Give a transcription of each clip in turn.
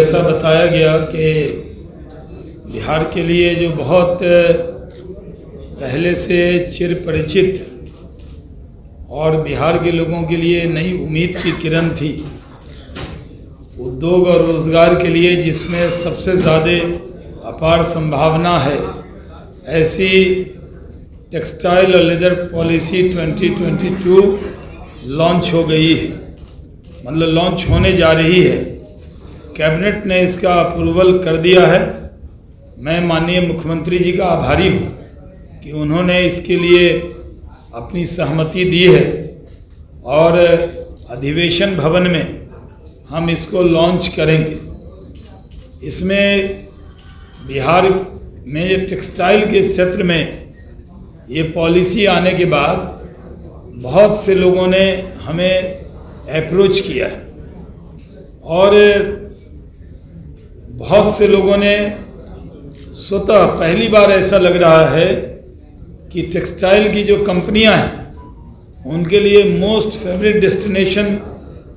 ऐसा बताया गया कि बिहार के लिए जो बहुत पहले से चिर परिचित और बिहार के लोगों के लिए नई उम्मीद की किरण थी, उद्योग और रोज़गार के लिए जिसमें सबसे ज़्यादा अपार संभावना है, ऐसी टेक्सटाइल और लेदर पॉलिसी 2022 लॉन्च हो गई है, मतलब लॉन्च होने जा रही है। कैबिनेट ने इसका अप्रूवल कर दिया है। मैं माननीय मुख्यमंत्री जी का आभारी हूँ कि उन्होंने इसके लिए अपनी सहमति दी है और अधिवेशन भवन में हम इसको लॉन्च करेंगे। इसमें बिहार में ये टेक्सटाइल के क्षेत्र में ये पॉलिसी आने के बाद बहुत से लोगों ने हमें अप्रोच किया है और बहुत से लोगों ने स्वतः पहली बार ऐसा लग रहा है कि टेक्सटाइल की जो कंपनियां हैं उनके लिए most favourite destination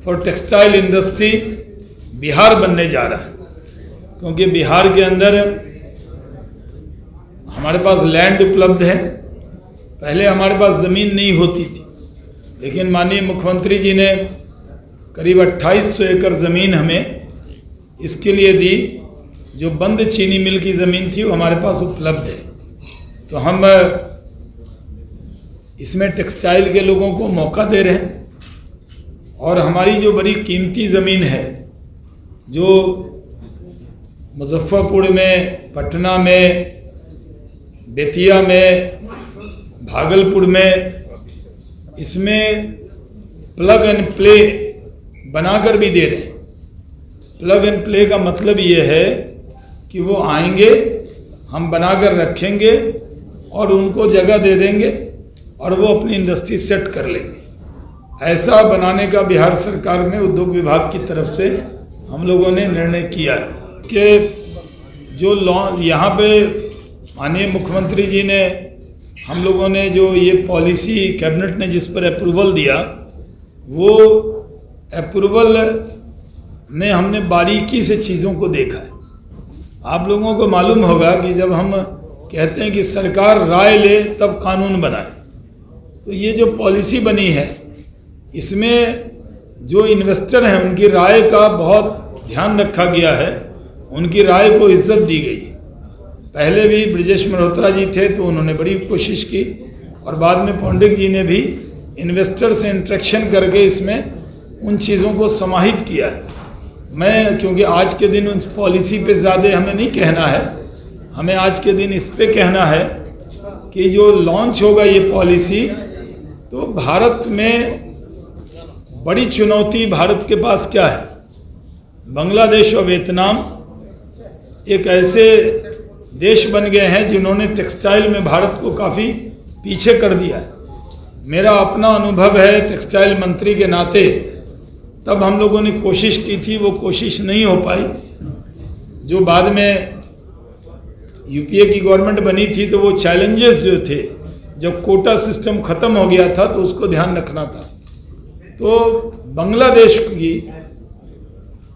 for textile industry Bihar बनने जा रहा है, क्योंकि बिहार के अंदर हमारे पास लैंड उपलब्ध है। पहले हमारे पास ज़मीन नहीं होती थी, लेकिन माननीय मुख्यमंत्री जी ने करीब 2800 एकड़ ज़मीन हमें इसके लिए दी। जो बंद चीनी मिल की ज़मीन थी वो हमारे पास उपलब्ध है, तो हम इसमें टेक्सटाइल के लोगों को मौका दे रहे हैं। और हमारी जो बड़ी कीमती ज़मीन है, जो मुजफ्फरपुर में, पटना में, बेतिया में, भागलपुर में, इसमें प्लग एंड प्ले बनाकर भी दे रहे हैं। प्लग एंड प्ले का मतलब ये है कि वो आएंगे, हम बनाकर रखेंगे और उनको जगह दे देंगे और वो अपनी इंडस्ट्री सेट कर लेंगे। ऐसा बनाने का बिहार सरकार ने उद्योग विभाग की तरफ से हम लोगों ने निर्णय किया है कि जो यहाँ पे माननीय मुख्यमंत्री जी ने, हम लोगों ने जो ये पॉलिसी कैबिनेट ने जिस पर अप्रूवल दिया, वो अप्रूवल में हमने बारीकी से चीज़ों को देखा है। आप लोगों को मालूम होगा कि जब हम कहते हैं कि सरकार राय ले तब कानून बनाए, तो ये जो पॉलिसी बनी है इसमें जो इन्वेस्टर हैं उनकी राय का बहुत ध्यान रखा गया है, उनकी राय को इज्जत दी गई। पहले भी ब्रिजेश मल्होत्रा जी थे तो उन्होंने बड़ी कोशिश की, और बाद में पौंडिक जी ने भी इन्वेस्टर से इंटरेक्शन करके इसमें उन चीज़ों को समाहित किया है। मैं क्योंकि आज के दिन उस पॉलिसी पे ज़्यादा हमें नहीं कहना है, हमें आज के दिन इस पे कहना है कि जो लॉन्च होगा ये पॉलिसी, तो भारत में बड़ी चुनौती भारत के पास क्या है। बांग्लादेश और वियतनाम एक ऐसे देश बन गए हैं जिन्होंने टेक्सटाइल में भारत को काफ़ी पीछे कर दिया है। मेरा अपना अनुभव है टेक्सटाइल मंत्री के नाते, तब हम लोगों ने कोशिश की थी, वो कोशिश नहीं हो पाई। जो बाद में यूपीए की गवर्नमेंट बनी थी तो वो चैलेंजेस जो थे, जब कोटा सिस्टम ख़त्म हो गया था तो उसको ध्यान रखना था। तो बांग्लादेश की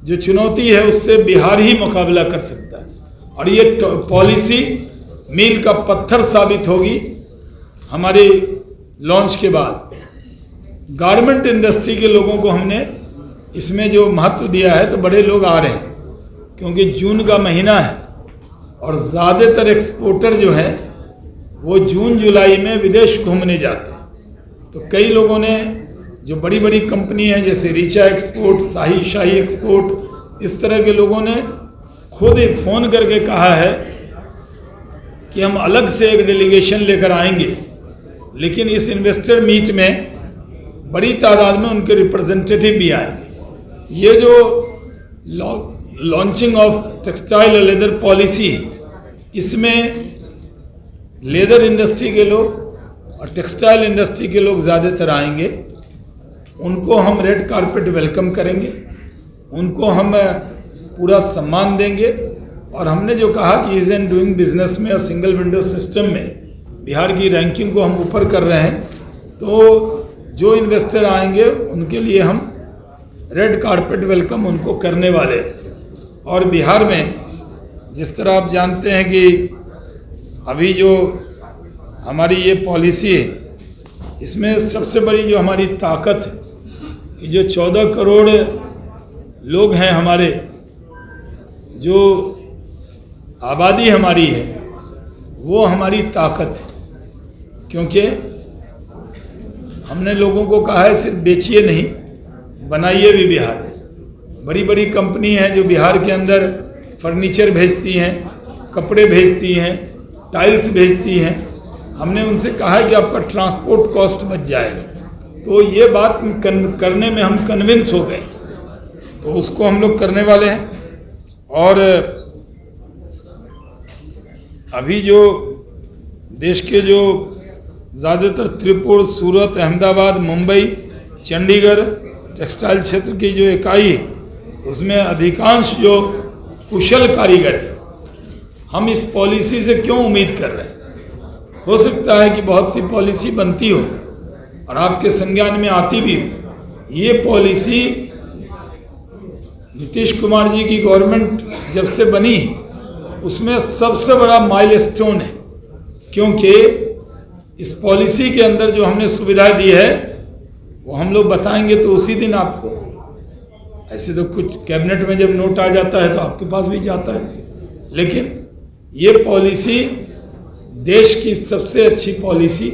जो चुनौती है उससे बिहार ही मुकाबला कर सकता है, और ये पॉलिसी मील का पत्थर साबित होगी हमारे लॉन्च के बाद। गारमेंट इंडस्ट्री के लोगों को हमने इसमें जो महत्व दिया है, तो बड़े लोग आ रहे हैं क्योंकि जून का महीना है और ज़्यादातर एक्सपोर्टर जो हैं वो जून जुलाई में विदेश घूमने जाते हैं। तो कई लोगों ने, जो बड़ी बड़ी कंपनी हैं जैसे रीचा एक्सपोर्ट, शाही एक्सपोर्ट, इस तरह के लोगों ने खुद एक फ़ोन करके कहा है कि हम अलग से एक डेलीगेशन लेकर आएंगे, लेकिन इस इन्वेस्टर मीट में बड़ी तादाद में उनके रिप्रेजेंटेटिव भी आएंगे। ये जो लॉन्चिंग ऑफ टेक्सटाइल और लेदर पॉलिसी, इसमें लेदर इंडस्ट्री के लोग और टेक्सटाइल इंडस्ट्री के लोग ज़्यादातर आएंगे। उनको हम रेड कारपेट वेलकम करेंगे, उनको हम पूरा सम्मान देंगे। और हमने जो कहा कि ईज एंड डूइंग बिजनेस में और सिंगल विंडो सिस्टम में बिहार की रैंकिंग को हम ऊपर कर रहे हैं, तो जो इन्वेस्टर आएंगे उनके लिए हम रेड कारपेट वेलकम उनको करने वाले हैं। और बिहार में जिस तरह आप जानते हैं कि अभी जो हमारी ये पॉलिसी है, इसमें सबसे बड़ी जो हमारी ताकत है कि जो 14 करोड़ लोग हैं हमारे, जो आबादी हमारी है, वो हमारी ताकत है। क्योंकि हमने लोगों को कहा है सिर्फ बेचिए नहीं, बनाइए भी बिहार में। बड़ी बड़ी कंपनी हैं जो बिहार के अंदर फर्नीचर भेजती हैं, कपड़े भेजती हैं, टाइल्स भेजती हैं। हमने उनसे कहा है कि आपका ट्रांसपोर्ट कॉस्ट बच जाएगा। तो ये बात करने में हम कन्विंस हो गए, तो उसको हम लोग करने वाले हैं। और अभी जो देश के जो ज़्यादातर त्रिपुर, सूरत, अहमदाबाद, मुंबई, चंडीगढ़ टेक्सटाइल क्षेत्र की जो इकाई है, उसमें अधिकांश जो कुशल कारीगर हैं। हम इस पॉलिसी से क्यों उम्मीद कर रहे हैं? हो सकता है कि बहुत सी पॉलिसी बनती हो और आपके संज्ञान में आती भी हो। ये पॉलिसी नीतीश कुमार जी की गवर्नमेंट जब से बनी उसमें सबसे बड़ा माइलस्टोन है, क्योंकि इस पॉलिसी के अंदर जो हमने सुविधाएं दी है वो हम लोग बताएंगे तो उसी दिन आपको। ऐसे तो कुछ कैबिनेट में जब नोट आ जाता है तो आपके पास भी जाता है, लेकिन ये पॉलिसी देश की सबसे अच्छी पॉलिसी